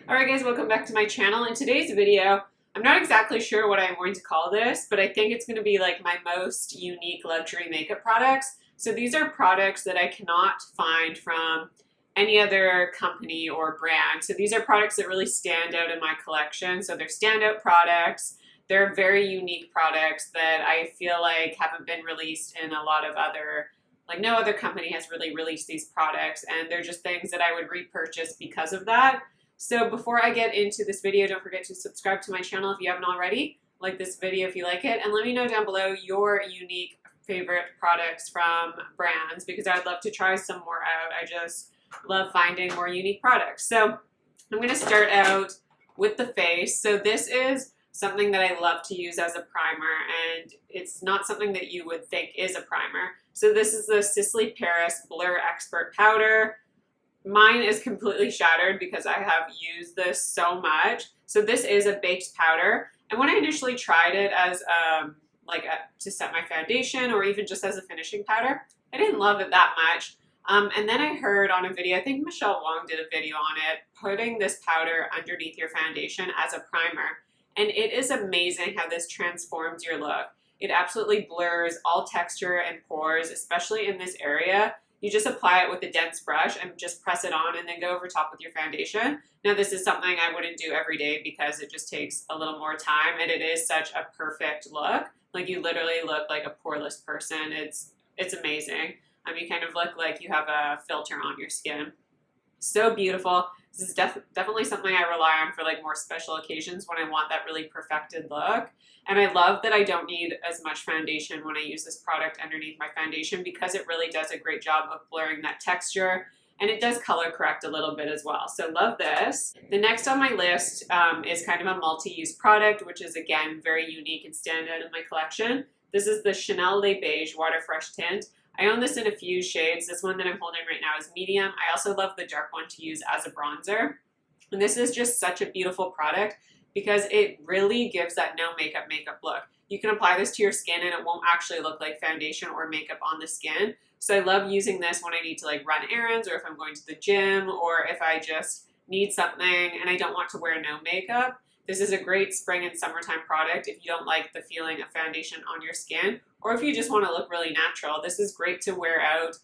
Alright guys, welcome back to my channel. In today's video, I'm not exactly sure what I'm going to call this, but I think it's going to be like my most unique luxury makeup products. So these are products that I cannot find from any other company or brand. So these are products that really stand out in my collection. So they're standout products. They're very unique products that I feel like haven't been released in a lot of other, like no other company has really released these products, and they're just things that I would repurchase because of that. So before I get into this video, don't forget to subscribe to my channel if you haven't already. Like this video if you like it, and let me know down below your unique favorite products from brands, because I'd love to try some more out. I just love finding more unique products. So I'm going to start out with the face. So this is something that I love to use as a primer, and it's not something that you would think is a primer. So this is the Sisley Paris Blur Expert Powder. Mine is completely shattered because I have used this so much. So this is a baked powder. And when I initially tried it as to set my foundation, or even just as a finishing powder, I didn't love it that much. And then I heard on a video, I think Michelle Wong did a video on it, putting this powder underneath your foundation as a primer. And it is amazing how this transforms your look. It absolutely blurs all texture and pores, especially in this area. You just apply it with a dense brush and just press it on and then go over top with your foundation. Now this is something I wouldn't do every day because it just takes a little more time, and it is such a perfect look. Like you literally look like a poreless person. It's amazing. You kind of look like you have a filter on your skin. So beautiful. This is definitely something I rely on for like more special occasions when I want that really perfected look. And I love that I don't need as much foundation when I use this product underneath my foundation, because it really does a great job of blurring that texture, and it does color correct a little bit as well. So love this. The next on my list is kind of a multi-use product, which is again very unique and standout in my collection. This is the Chanel Le Beige Water Fresh Tint. I own this in a few shades. This one that I'm holding right now is medium. I also love the dark one to use as a bronzer. And this is just such a beautiful product because it really gives that no makeup look. You can apply this to your skin and it won't actually look like foundation or makeup on the skin. So I love using this when I need to like run errands, or if I'm going to the gym, or if I just need something and I don't want to wear no makeup. This is a great spring and summertime product if you don't like the feeling of foundation on your skin, or if you just want to look really natural. This is great to wear out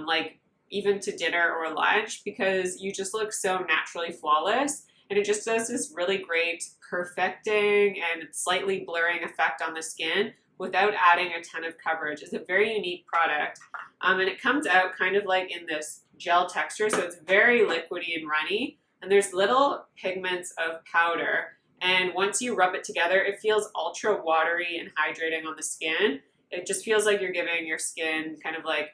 like even to dinner or lunch, because you just look so naturally flawless, and it just does this really great perfecting and slightly blurring effect on the skin without adding a ton of coverage. It's a very unique product, and it comes out kind of like in this gel texture, so it's very liquidy and runny, and there's little pigments of powder, and once you rub it together, it feels ultra watery and hydrating on the skin. It just feels like you're giving your skin kind of like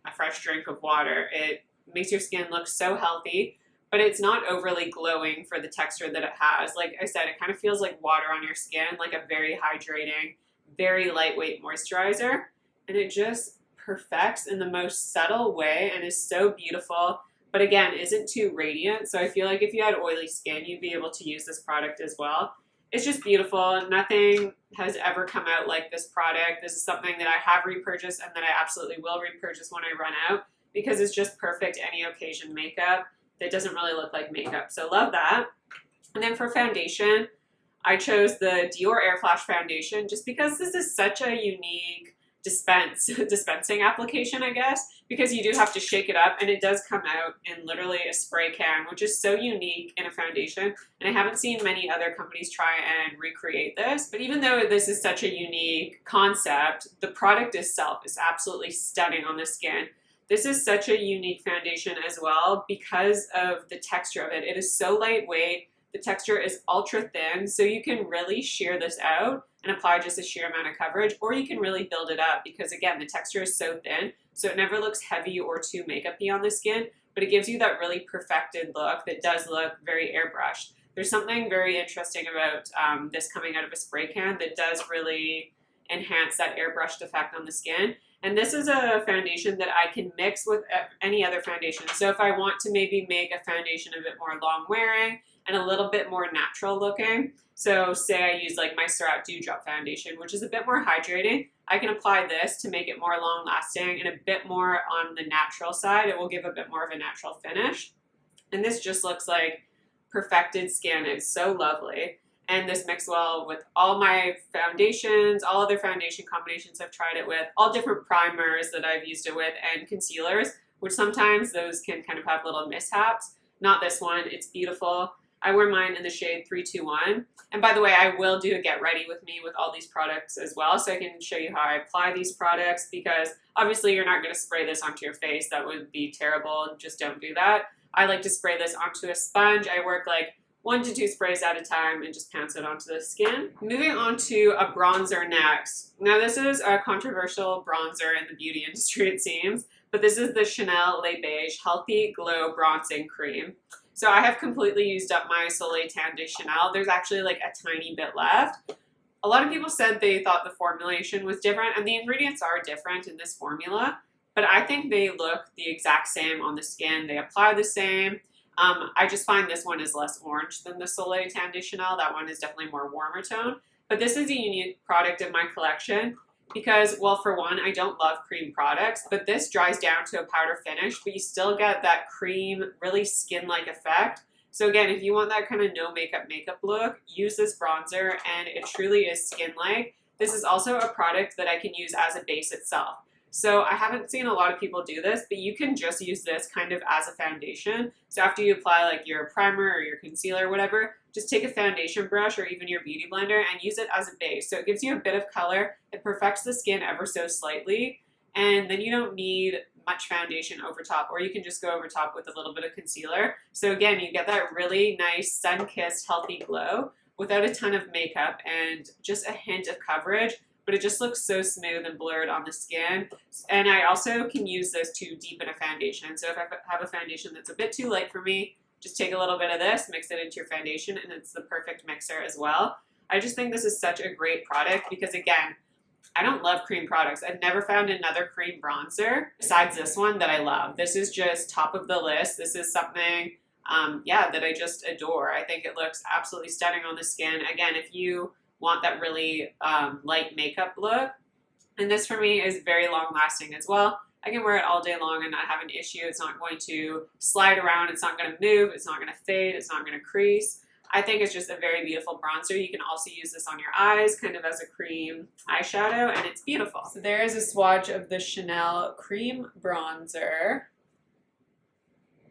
a fresh drink of water. It makes your skin look so healthy, but it's not overly glowing for the texture that it has. Like I said, it kind of feels like water on your skin, like a very hydrating, very lightweight moisturizer, and it just perfects in the most subtle way and is so beautiful, but again, isn't too radiant. So I feel like if you had oily skin, you'd be able to use this product as well. It's just beautiful. Nothing has ever come out like this product. This is something that I have repurchased and that I absolutely will repurchase when I run out, because it's just perfect any occasion makeup that doesn't really look like makeup. So love that. And then for foundation, I chose the Dior Airflash foundation just because this is such a unique dispensing application, I guess, because you do have to shake it up, and it does come out in literally a spray can, which is so unique in a foundation, and I haven't seen many other companies try and recreate this. But even though this is such a unique concept, the product itself is absolutely stunning on the skin. This is such a unique foundation as well because of the texture of it. It is so lightweight. The texture is ultra thin, so you can really sheer this out and apply just a sheer amount of coverage, or you can really build it up because, again, the texture is so thin, so it never looks heavy or too makeup-y on the skin, but it gives you that really perfected look that does look very airbrushed. There's something very interesting about this coming out of a spray can that does really enhance that airbrushed effect on the skin. And this is a foundation that I can mix with any other foundation. So if I want to maybe make a foundation a bit more long wearing and a little bit more natural looking, so say I use like my Standout Dewdrop foundation, which is a bit more hydrating, I can apply this to make it more long lasting and a bit more on the natural side. It will give a bit more of a natural finish. And this just looks like perfected skin. It's so lovely. And this mixed well with all my foundations, all other foundation combinations I've tried it with, all different primers that I've used it with, and concealers, which sometimes those can kind of have little mishaps. Not this one. It's beautiful. I wear mine in the shade 321. And by the way, I will do a get ready with me with all these products as well, so I can show you how I apply these products, because obviously you're not going to spray this onto your face. That would be terrible. Just don't do that. I like to spray this onto a sponge. I work like 1 to 2 sprays at a time and just pounce it onto the skin. Moving on to a bronzer next. Now this is a controversial bronzer in the beauty industry, it seems, but this is the Chanel Le Beige Healthy Glow Bronzing Cream. So I have completely used up my Soleil Tan de Chanel. There's actually like a tiny bit left. A lot of people said they thought the formulation was different, and the ingredients are different in this formula, but I think they look the exact same on the skin. They apply the same. I just find this one is less orange than the Soleil Tan de Chanel. That one is definitely more warmer tone. But this is a unique product in my collection because, well, for one, I don't love cream products, but this dries down to a powder finish, but you still get that cream, really skin-like effect. So again, if you want that kind of no makeup look, use this bronzer, and it truly is skin-like. This is also a product that I can use as a base itself. So I haven't seen a lot of people do this, but you can just use this kind of as a foundation. So after you apply like your primer or your concealer or whatever, just take a foundation brush or even your beauty blender and use it as a base. So it gives you a bit of color, it perfects the skin ever so slightly, and then you don't need much foundation over top, or you can just go over top with a little bit of concealer. So again, you get that really nice sun-kissed healthy glow without a ton of makeup and just a hint of coverage, but it just looks so smooth and blurred on the skin. And I also can use this to deepen a foundation. So if I have a foundation that's a bit too light for me, just take a little bit of this, mix it into your foundation, and it's the perfect mixer as well. I just think this is such a great product because, again, I don't love cream products. I've never found another cream bronzer besides this one that I love. This is just top of the list. This is something, that I just adore. I think it looks absolutely stunning on the skin. Again, if you want that really light makeup look, and this for me is very long lasting as well. I can wear it all day long and not have an issue. It's not going to slide around, it's not going to move, it's not going to fade, it's not going to crease. I think it's just a very beautiful bronzer. You can also use this on your eyes, kind of as a cream eyeshadow, and it's beautiful. So there is a swatch of the Chanel Cream Bronzer.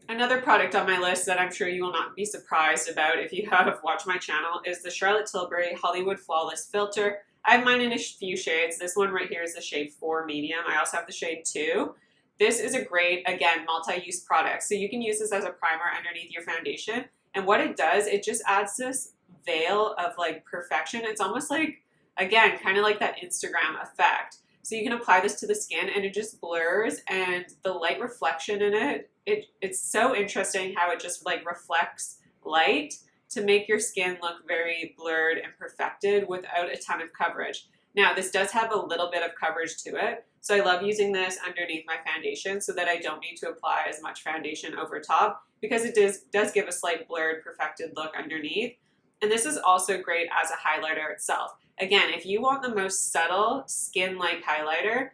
Another product on my list that I'm sure you will not be surprised about if you have watched my channel is the Charlotte Tilbury Hollywood Flawless Filter. I have mine in a few shades. This one right here is the shade 4 medium. I also have the shade 2. This is a great, again, multi-use product. So you can use this as a primer underneath your foundation. And what it does, it just adds this veil of like perfection. It's almost like, again, kind of like that Instagram effect. So you can apply this to the skin and it just blurs, and the light reflection in it, it's so interesting how it just like reflects light to make your skin look very blurred and perfected without a ton of coverage. Now, this does have a little bit of coverage to it, so I love using this underneath my foundation so that I don't need to apply as much foundation over top, because it does give a slight blurred, perfected look underneath. And this is also great as a highlighter itself. Again, if you want the most subtle skin-like highlighter,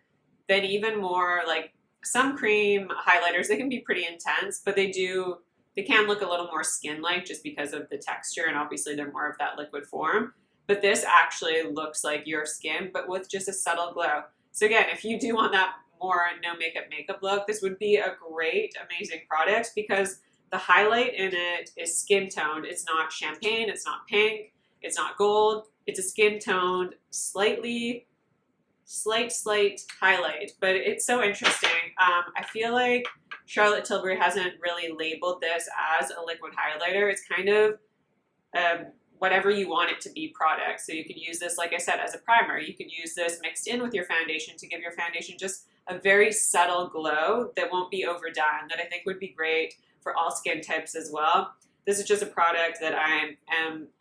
then even more like some cream highlighters, they can be pretty intense, but they can look a little more skin-like just because of the texture, and obviously they're more of that liquid form. But this actually looks like your skin, but with just a subtle glow. So again, if you do want that more no makeup look, this would be a great, amazing product because the highlight in it is skin toned. It's not champagne, it's not pink, it's not gold. It's a skin toned, slight highlight, but it's so interesting. I feel like Charlotte Tilbury hasn't really labeled this as a liquid highlighter. It's kind of whatever you want it to be product. So you could use this, like I said, as a primer. You could use this mixed in with your foundation to give your foundation just a very subtle glow that won't be overdone, that I think would be great for all skin types as well. This is just a product that I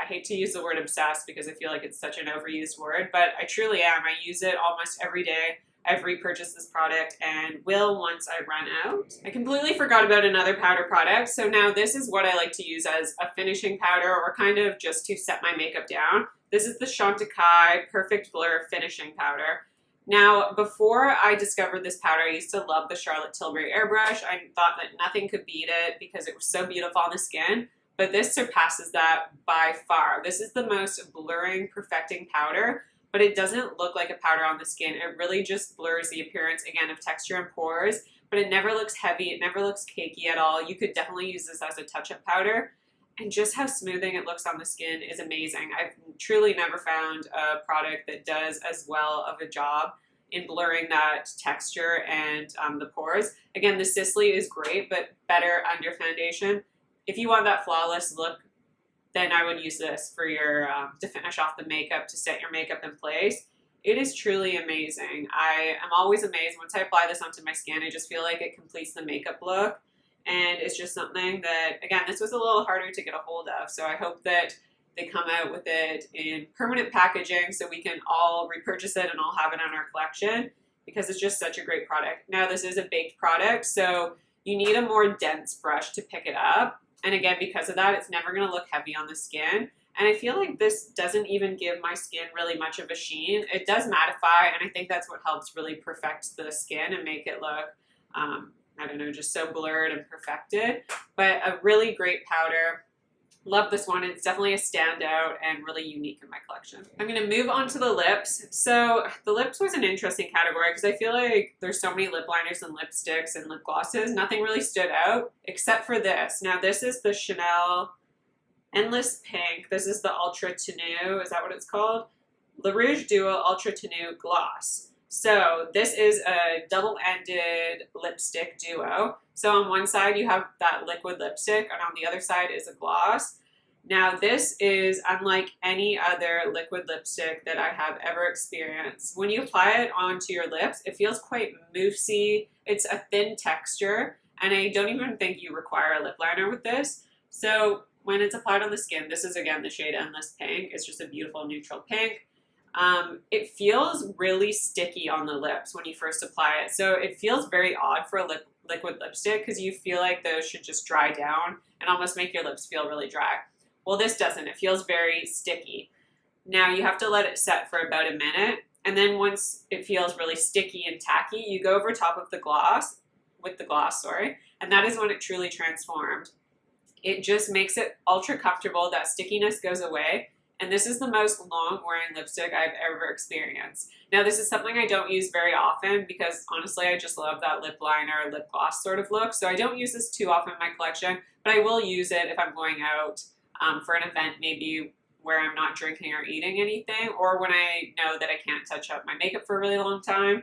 hate to use the word obsessed because I feel like it's such an overused word, but I truly am. I use it almost every day. I've repurchased this product and will once I run out. I completely forgot about another powder product. So now this is what I like to use as a finishing powder or kind of just to set my makeup down. This is the Chantecaille Perfect Blur Finishing Powder. Now, before I discovered this powder, I used to love the Charlotte Tilbury Airbrush. I thought that nothing could beat it because it was so beautiful on the skin. but this surpasses that by far. This is the most blurring, perfecting powder, but it doesn't look like a powder on the skin. It really just blurs the appearance, again, of texture and pores, but it never looks heavy. It never looks cakey at all. You could definitely use this as a touch-up powder, and just how smoothing it looks on the skin is amazing. I've truly never found a product that does as well of a job in blurring that texture and the pores. Again, the Sisley is great, but better under foundation. If you want that flawless look, then I would use this for your to finish off the makeup, to set your makeup in place. It is truly amazing. I am always amazed once I apply this onto my skin. I just feel like it completes the makeup look, and it's just something that, again, this was a little harder to get a hold of, so I hope that they come out with it in permanent packaging so we can all repurchase it and all have it on our collection, because it's just such a great product. Now, this is a baked product, so you need a more dense brush to pick it up. And again, because of that, it's never going to look heavy on the skin. And I feel like this doesn't even give my skin really much of a sheen. It does mattify, and I think that's what helps really perfect the skin and make it look, I don't know, just so blurred and perfected. But a really great powder. Love this one. It's definitely a standout and really unique in my collection. I'm going to move on to the lips. So the lips was an interesting category because I feel like there's so many lip liners and lipsticks and lip glosses. Nothing really stood out except for this. Now this is the Chanel Endless Pink. This is the Ultra Tenue. Is that what it's called? Le Rouge Duo Ultra Tenue Gloss. So this is a double-ended lipstick duo. So on one side you have that liquid lipstick, and on the other side is a gloss. Now this is unlike any other liquid lipstick that I have ever experienced. When you apply it onto your lips, it feels quite moussey. It's a thin texture, and I don't even think you require a lip liner with this. So when it's applied on the skin, this is again the shade Endless Pink. It's just a beautiful neutral pink. It feels really sticky on the lips when you first apply it. So it feels very odd for a liquid lipstick because you feel like those should just dry down and almost make your lips feel really dry. Well, this doesn't. It feels very sticky. Now you have to let it set for about a minute. And then once it feels really sticky and tacky, you go over top of the gloss, and that is when it truly transformed. It just makes it ultra comfortable. That stickiness goes away. And this is the most long-wearing lipstick I've ever experienced. Now, this is something I don't use very often because, honestly, I just love that lip liner, lip gloss sort of look. So I don't use this too often in my collection, but I will use it if I'm going out for an event, maybe where I'm not drinking or eating anything, or when I know that I can't touch up my makeup for a really long time.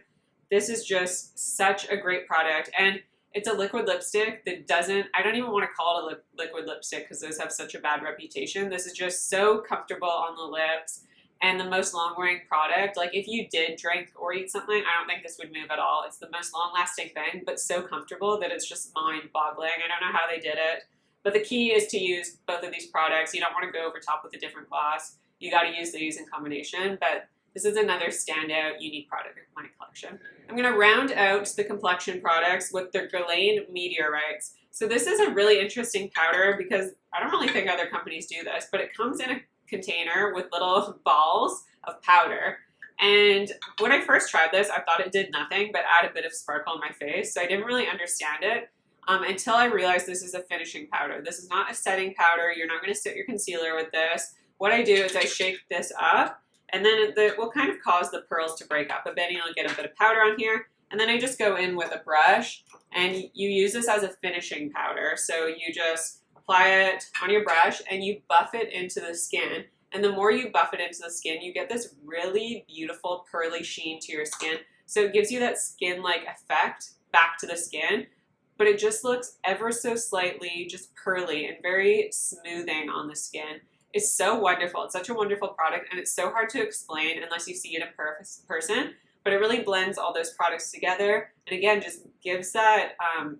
This is just such a great product. And it's a liquid lipstick that doesn't, I don't even want to call it a liquid lipstick because those have such a bad reputation. This is just so comfortable on the lips and the most long-wearing product. Like if you did drink or eat something, I don't think this would move at all. It's the most long-lasting thing, but so comfortable that it's just mind-boggling. I don't know how they did it, but the key is to use both of these products. You don't want to go over top with a different gloss. You got to use these in combination, but this is another standout, unique product in my collection. I'm going to round out the complexion products with the Guerlain Meteorites. So this is a really interesting powder because I don't really think other companies do this, but it comes in a container with little balls of powder. And when I first tried this, I thought it did nothing but add a bit of sparkle on my face. So I didn't really understand it until I realized this is a finishing powder. This is not a setting powder. You're not going to set your concealer with this. What I do is I shake this up, and then it will kind of cause the pearls to break up a bit, and you'll get a bit of powder on here. And then I just go in with a brush, and you use this as a finishing powder. So you just apply it on your brush, and you buff it into the skin. And the more you buff it into the skin, you get this really beautiful pearly sheen to your skin. So it gives you that skin-like effect back to the skin, but it just looks ever so slightly just pearly and very smoothing on the skin. It's so wonderful. It's such a wonderful product, and it's so hard to explain unless you see it in person, but it really blends all those products together, and again, just gives that,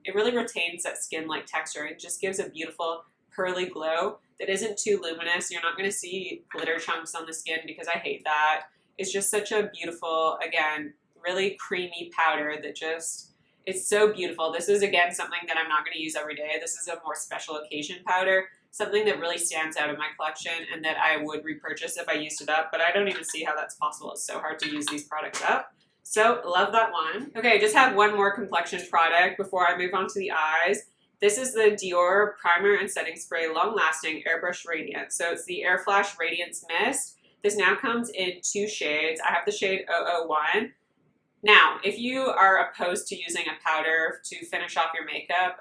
it really retains that skin-like texture. It just gives a beautiful pearly glow that isn't too luminous. You're not going to see glitter chunks on the skin because I hate that. It's just such a beautiful, again, really creamy powder that just, it's so beautiful. This is, again, something that I'm not going to use every day. This is a more special occasion powder, something that really stands out in my collection and that I would repurchase if I used it up, but I don't even see how that's possible. It's so hard to use these products up. So love that one. Okay, I just have one more complexion product before I move on to the eyes. This is the Dior Primer and Setting Spray Long Lasting Airbrush Radiance. So it's the Airflash Radiance Mist. This now comes in 2 shades. I have the shade 001. Now, if you are opposed to using a powder to finish off your makeup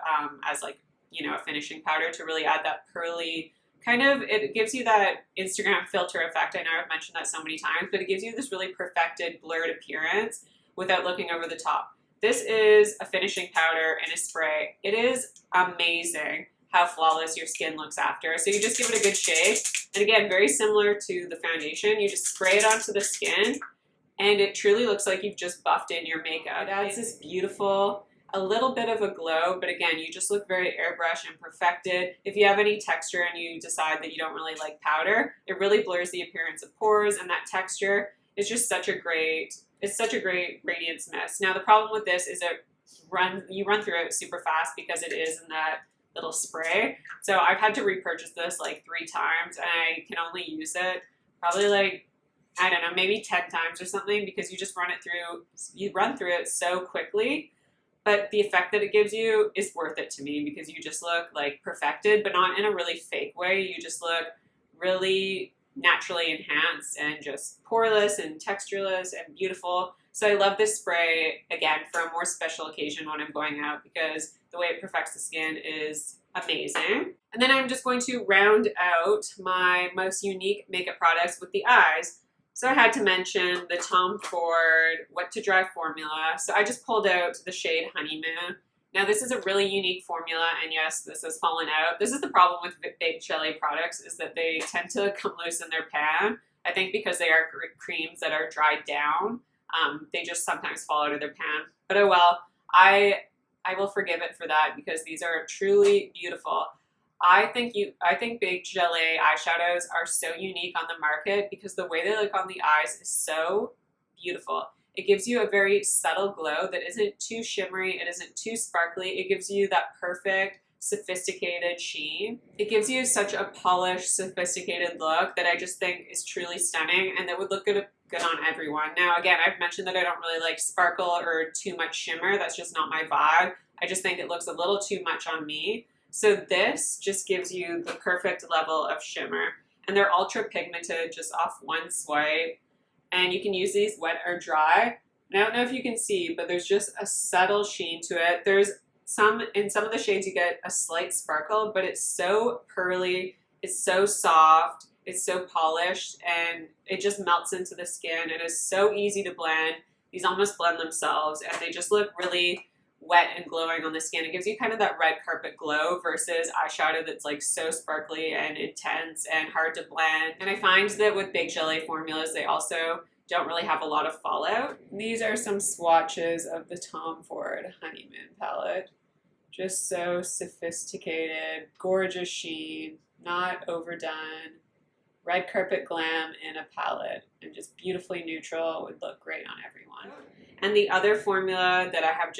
as like, you know, a finishing powder to really add that pearly kind of, it gives you that Instagram filter effect. I know I've mentioned that so many times, but it gives you this really perfected, blurred appearance without looking over the top. This is a finishing powder in a spray. It is amazing how flawless your skin looks after. So you just give it a good shake. And again, very similar to the foundation, you just spray it onto the skin and it truly looks like you've just buffed in your makeup. It adds this beautiful, a little bit of a glow, but again, you just look very airbrush and perfected. If you have any texture and you decide that you don't really like powder, it really blurs the appearance of pores, and that texture is just such a great, it's such a great radiance mist. Now the problem with this is you run through it super fast because it is in that little spray. So I've had to repurchase this like 3 times, and I can only use it probably like, I don't know, maybe 10 times or something, because you just run through it so quickly. But the effect that it gives you is worth it to me because you just look like perfected, but not in a really fake way. You just look really naturally enhanced and just poreless and textureless and beautiful. So I love this spray, again, for a more special occasion when I'm going out because the way it perfects the skin is amazing. And then I'm just going to round out my most unique makeup products with the eyes. So I had to mention the Tom Ford Wet to Dry formula. So I just pulled out the shade Honeymoon. Now this is a really unique formula, and yes, this has fallen out. This is the problem with baked jelly products, is that they tend to come loose in their pan. I think because they are creams that are dried down, they just sometimes fall out of their pan. But oh well, I will forgive it for that because these are truly beautiful. I think baked gelée eyeshadows are so unique on the market because the way they look on the eyes is so beautiful. It gives you a very subtle glow that isn't too shimmery, it isn't too sparkly. It gives you that perfect, sophisticated sheen. It gives you such a polished, sophisticated look that I just think is truly stunning and that would look good on everyone. Now, again, I've mentioned that I don't really like sparkle or too much shimmer. That's just not my vibe. I just think it looks a little too much on me. So this just gives you the perfect level of shimmer. And they're ultra pigmented just off one swipe. And you can use these wet or dry. And I don't know if you can see, but there's just a subtle sheen to it. In some of the shades you get a slight sparkle, but it's so pearly, it's so soft, it's so polished, and it just melts into the skin. It is so easy to blend. These almost blend themselves, and they just look really wet and glowing on the skin. It gives you kind of that red carpet glow versus eyeshadow that's like so sparkly and intense and hard to blend. And I find that with baked gelée formulas, they also don't really have a lot of fallout. These are some swatches of the Tom Ford Honeymoon palette. Just so sophisticated, gorgeous sheen, not overdone, red carpet glam in a palette, and just beautifully neutral. Would look great on everyone. And the other formula that I have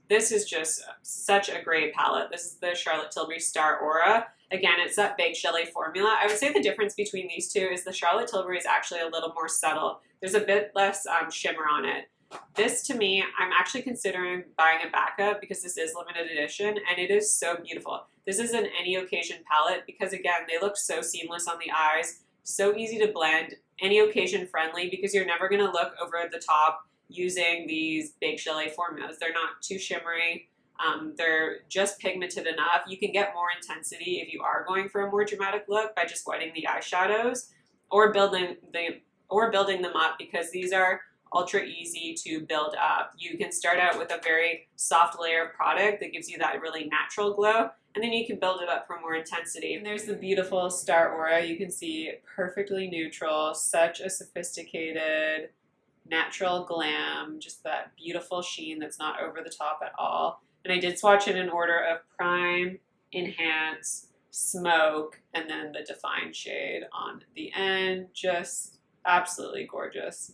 this is just such a great palette. This is the Charlotte Tilbury Star Aura. Again, it's that baked gelée formula. I would say the difference between these two is the Charlotte Tilbury is actually a little more subtle. There's a bit less shimmer on it. This, to me, I'm actually considering buying a backup because this is limited edition and it is so beautiful. This is an any occasion palette because, again, they look so seamless on the eyes, so easy to blend, any occasion friendly because you're never going to look over the top using these baked gelée formulas. They're not too shimmery. They're just pigmented enough. You can get more intensity if you are going for a more dramatic look by just wetting the eyeshadows or building them up because these are ultra easy to build up. You can start out with a very soft layer of product that gives you that really natural glow, and then you can build it up for more intensity. And there's the beautiful Star Aura. You can see perfectly neutral, such a sophisticated, natural glam, just that beautiful sheen that's not over the top at all. And I did swatch it in order of prime, enhance, smoke, and then the define shade on the end. Just absolutely gorgeous.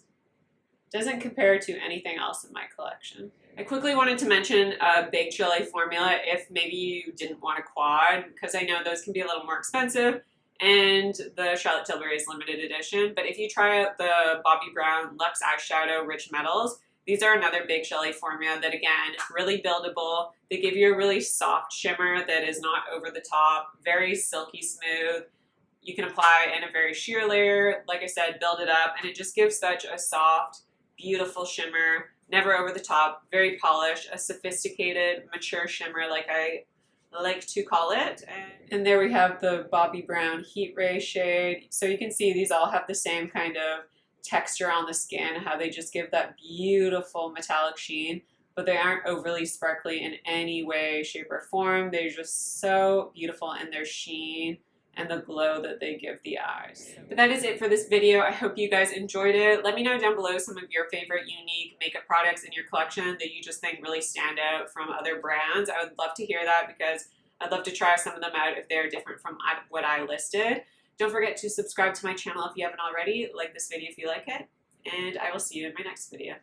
Doesn't compare to anything else in my collection. I quickly wanted to mention a baked gelée formula if maybe you didn't want a quad, because I know those can be a little more expensive, and the Charlotte Tilbury is limited edition. But if you try out the Bobbi Brown Luxe Eyeshadow Rich Metals, These are another big jelly formula that, again, really buildable. They give you a really soft shimmer that is not over the top, very silky smooth. You can apply in a very sheer layer, like I said, build it up, and it just gives such a soft, beautiful shimmer, never over the top, very polished, a sophisticated, mature shimmer like I like to call it. And there we have the Bobbi Brown Heat Ray shade. So you can see these all have the same kind of texture on the skin, how they just give that beautiful metallic sheen, but they aren't overly sparkly in any way, shape, or form. They're just so beautiful in their sheen and the glow that they give the eyes. But that is it for this video. I hope you guys enjoyed it. Let me know down below some of your favorite unique makeup products in your collection that you just think really stand out from other brands. I would love to hear that because I'd love to try some of them out if they're different from what I listed. Don't forget to subscribe to my channel if you haven't already. Like this video if you like it, and I will see you in my next video.